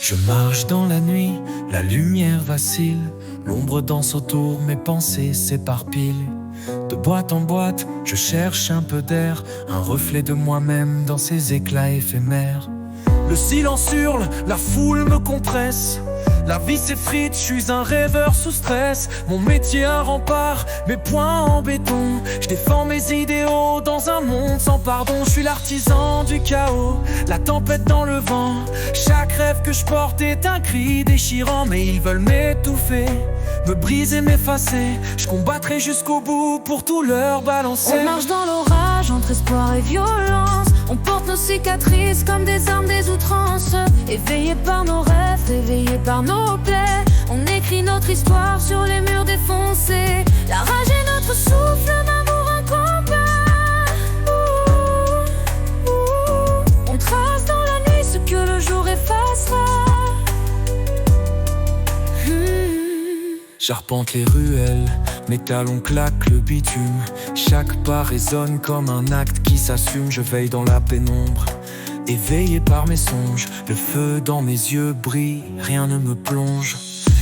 Je marche dans la nuit, la lumière vacille, l'ombre danse autour, mes pensées s'éparpillent. De boîte en boîte, je cherche un peu d'air, un reflet de moi-même dans ces éclats éphémères. Le silence hurle, la foule me compresse. La vie s'effrite, je suis un rêveur sous stress. Mon métier un rempart, mes poings en béton. Je défends mes idéaux dans un monde sans pardon. Je suis l'artisan du chaos, la tempête dans le vent. Chaque rêve que je porte est un cri déchirant. Mais ils veulent m'étouffer, me briser, m'effacer. Je combattrai jusqu'au bout pour tout leur balancer. On marche dans l'orage entre espoir et violence. On porte nos cicatrices comme des armes des outrances. Éveillés par nos rêves, réveillés par nos plaies. On écrit notre histoire sur les murs défoncés. La rage est notre souffle, d'amour un combat. On trace dans la nuit ce que le jour effacera. J'arpente les ruelles, mes talons claquent le bitume. Chaque pas résonne comme un acte qui s'assume. Je veille dans la pénombre, éveillé par mes songes. Le feu dans mes yeux brille, rien ne me plonge.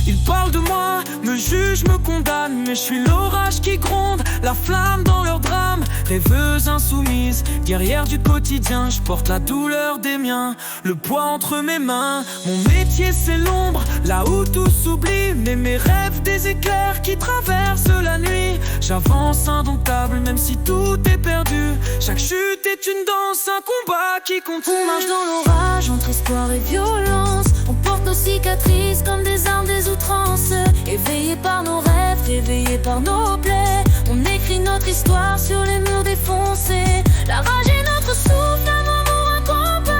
Ils parlent de moi, me jugent, me condamnent. Mais je suis l'orage qui gronde, la flamme dans leur drame. Rêveuse insoumise, guerrière du quotidien. Je porte la douleur des miens, le poids entre mes mains. Mon métier c'est l'ombre, là où tout s'oublie. Mais mes rêves des éclairs qui traversent la nuit. J'avance indomptable même si tout est perdu. Chaque chute est une danse, un combat qui continue. On marche dans l'orage entre espoir et violence. On porte nos cicatrices comme des armes des outrances. Éveillés par nos rêves, réveillés par nos plaies. On écrit notre histoire sur les murs défoncés. La rage est notre souffle, un amour, un combat.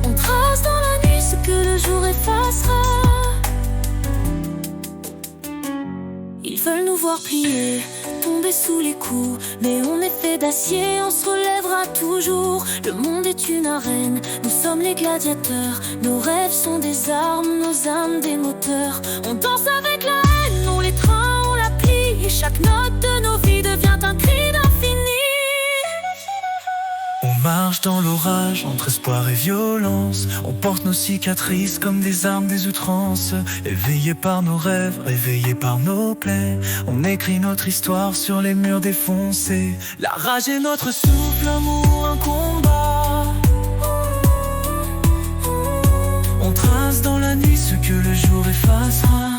On trace dans la nuit ce que le jour effacera. Ils veulent nous voir plier, tomber sous les coups. Mais on est fait d'acier, on se relèvera toujours. Le monde est une arène, nous sommes les gladiateurs. Nos rêves sont des armes, nos âmes des moteurs. On danse avec la haine, on l'étreint, on la plie. Et chaque note de nos vies devient un cri d'infini. On marche dans l'orage entre espoir et violence. On porte nos cicatrices comme des armes des outrances. Éveillés par nos rêves, réveillés par nos plaies. On écrit notre histoire sur les murs défoncés. La rage est notre souffle, l'amour un combat. On trace dans la nuit ce que le jour effacera.